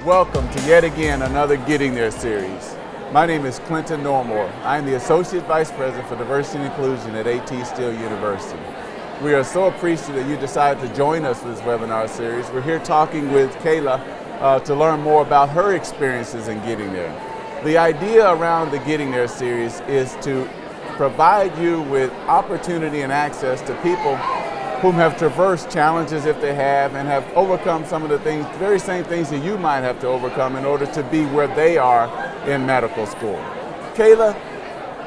Welcome to yet again another Getting There series. My name is Clinton Normore. I am the Associate Vice President for Diversity and Inclusion at A.T. Still University. We are so appreciative that you decided to join us for this webinar series. We're here talking with Kayla to learn more about her experiences in getting there. The idea around the Getting There series is to provide you with opportunity and access to people whom have traversed challenges if they have and have overcome some of the things, very same things that you might have to overcome in order to be where they are in medical school. Kayla,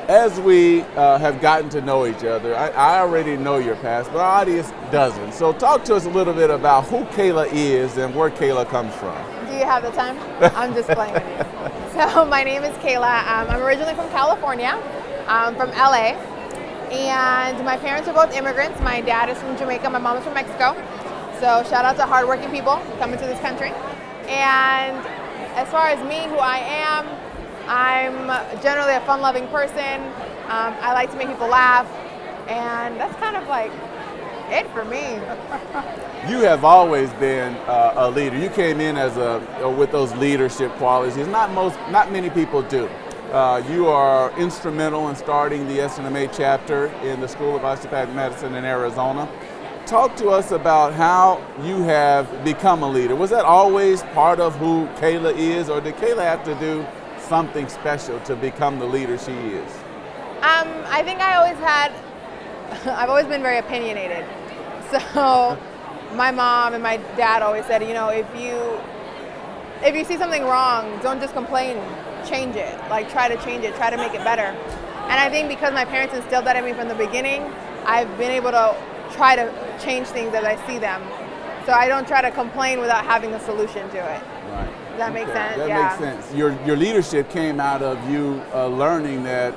as we have gotten to know each other, I already know your past, but our audience doesn't. So talk to us a little bit about who Kayla is and where Kayla comes from. Do you have the time? I'm just playing with you. So my name is Kayla. I'm originally from California, from LA. And my parents are both immigrants. My dad is from Jamaica, my mom is from Mexico. So shout out to hardworking people coming to this country. And as far as me, who I am, I'm generally a fun-loving person. I like to make people laugh. And that's kind of like it for me. You have always been a leader. You came in as with those leadership qualities. Not many people do. You are instrumental in starting the SNMA chapter in the School of Osteopathic Medicine in Arizona. Talk to us about how you have become a leader. Was that always part of who Kayla is, or did Kayla have to do something special to become the leader she is? I think I've always been very opinionated. So my mom and my dad always said, you know, if you see something wrong, don't just complain. Change it, like try to change it, try to make it better. And I think because my parents instilled that in me from the beginning, I've been able to try to change things as I see them. So I don't try to complain without having a solution to it. Right. Does that make sense? That yeah. makes sense. Your leadership came out of you learning that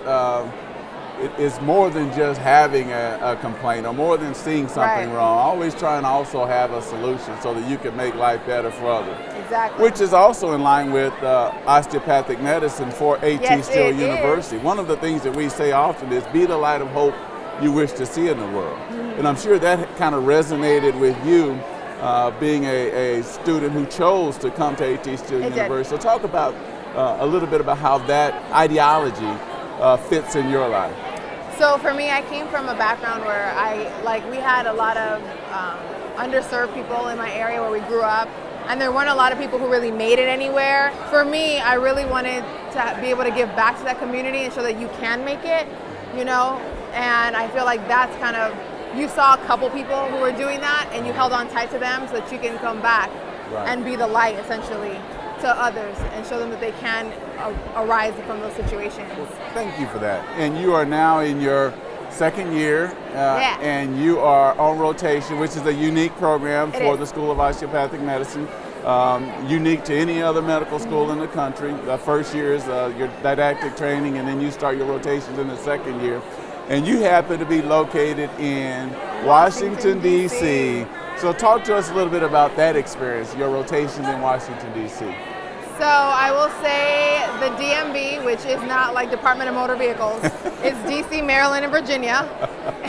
it's more than just having a complaint or more than seeing something wrong. Always trying to also have a solution so that you can make life better for others. Exactly. Which is also in line with osteopathic medicine for A.T. Still University. One of the things that we say often is be the light of hope you wish to see in the world. Mm-hmm. And I'm sure that kind of resonated with you being a student who chose to come to A.T. Still University. So talk about a little bit about how that ideology fits in your life. So for me, I came from a background where we had a lot of underserved people in my area where we grew up, and there weren't a lot of people who really made it anywhere. For me, I really wanted to be able to give back to that community and show that you can make it, you know, and I feel like that's kind of, you saw a couple people who were doing that and you held on tight to them so that you can come back and be the light essentially to others and show them that they can arise from those situations. Well, thank you for that. And you are now in your second year, and you are on rotation, which is a unique program for the School of Osteopathic Medicine, unique to any other medical school in the country. The first year is your didactic training, and then you start your rotations in the second year. And you happen to be located in Washington, D.C. So talk to us a little bit about that experience, your rotations in Washington, D.C. So I will say the DMV, which is not like Department of Motor Vehicles, is DC, Maryland, and Virginia.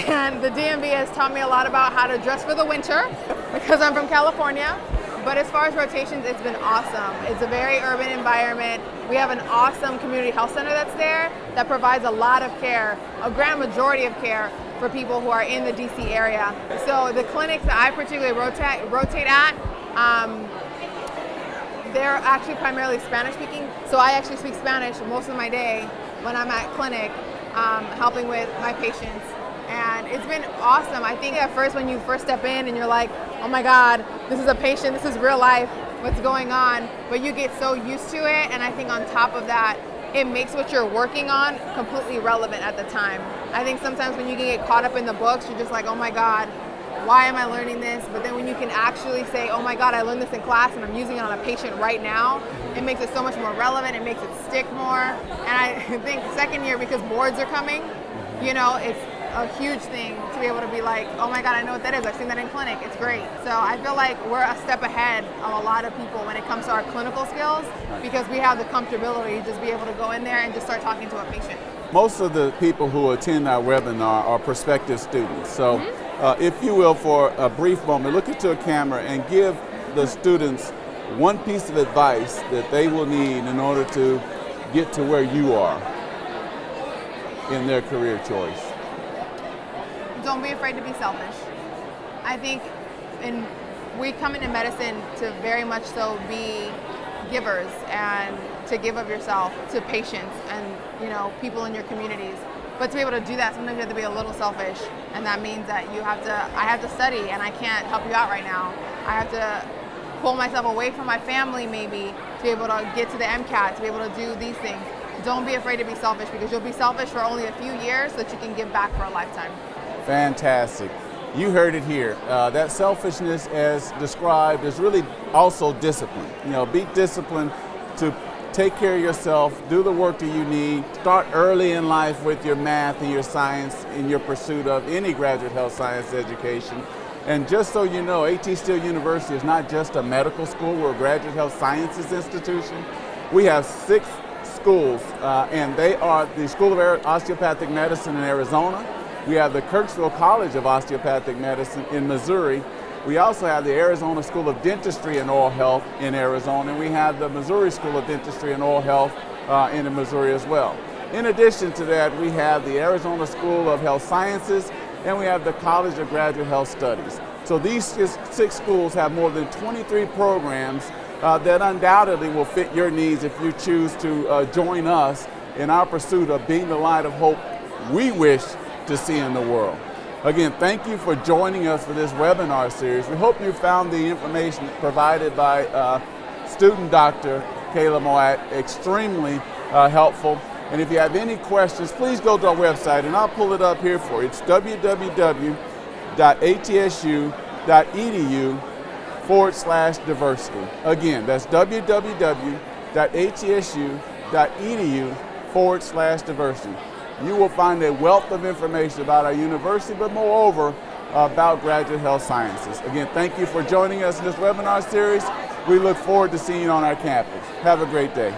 And the DMV has taught me a lot about how to dress for the winter because I'm from California. But as far as rotations, it's been awesome. It's a very urban environment. We have an awesome community health center that's there that provides a lot of care, a grand majority of care for people who are in the DC area. So the clinics that I particularly rotate at, they're actually primarily Spanish speaking. So I actually speak Spanish most of my day when I'm at clinic, helping with my patients. And it's been awesome. I think at first when you first step in and you're like, oh my God, this is a patient, this is real life, what's going on? But you get so used to it, and I think on top of that, it makes what you're working on completely relevant at the time. I think sometimes when you can get caught up in the books, you're just like, oh my God, why am I learning this? But then when you can actually say, oh my God, I learned this in class and I'm using it on a patient right now, it makes it so much more relevant, it makes it stick more. And I think second year, because boards are coming, you know, it's a huge thing to be able to be like, oh my God, I know what that is. I've seen that in clinic. It's great. So I feel like we're a step ahead of a lot of people when it comes to our clinical skills because we have the comfortability to just be able to go in there and just start talking to a patient. Most of the people who attend our webinar are prospective students. So if you will, for a brief moment, look into a camera and give the students one piece of advice that they will need in order to get to where you are in their career choice? Don't be afraid to be selfish. I think we come into medicine to very much so be givers and to give of yourself to patients and people in your communities. But to be able to do that, sometimes you have to be a little selfish, and that means that I have to study, and I can't help you out right now. I have to pull myself away from my family maybe to be able to get to the MCAT, to be able to do these things. Don't be afraid to be selfish, because you'll be selfish for only a few years so that you can give back for a lifetime. Fantastic. You heard it here. That selfishness, as described, is really also discipline. Be disciplined to take care of yourself, do the work that you need, start early in life with your math and your science in your pursuit of any graduate health science education. And just so you know, A.T. Still University is not just a medical school, we're a graduate health sciences institution. We have 6 schools, and they are the School of Osteopathic Medicine in Arizona. We have the Kirksville College of Osteopathic Medicine in Missouri. We also have the Arizona School of Dentistry and Oral Health in Arizona, and we have the Missouri School of Dentistry and Oral Health in Missouri as well. In addition to that, we have the Arizona School of Health Sciences, and we have the College of Graduate Health Studies. So these 6 schools have more than 23 programs that undoubtedly will fit your needs if you choose to join us in our pursuit of being the light of hope we wish to see in the world. Again, thank you for joining us for this webinar series. We hope you found the information provided by student Dr. Kayla Mowatt extremely helpful. And if you have any questions, please go to our website, and I'll pull it up here for you. It's www.atsu.edu/diversity. Again, that's www.atsu.edu/diversity. You will find a wealth of information about our university, but moreover, about graduate health sciences. Again, thank you for joining us in this webinar series. We look forward to seeing you on our campus. Have a great day.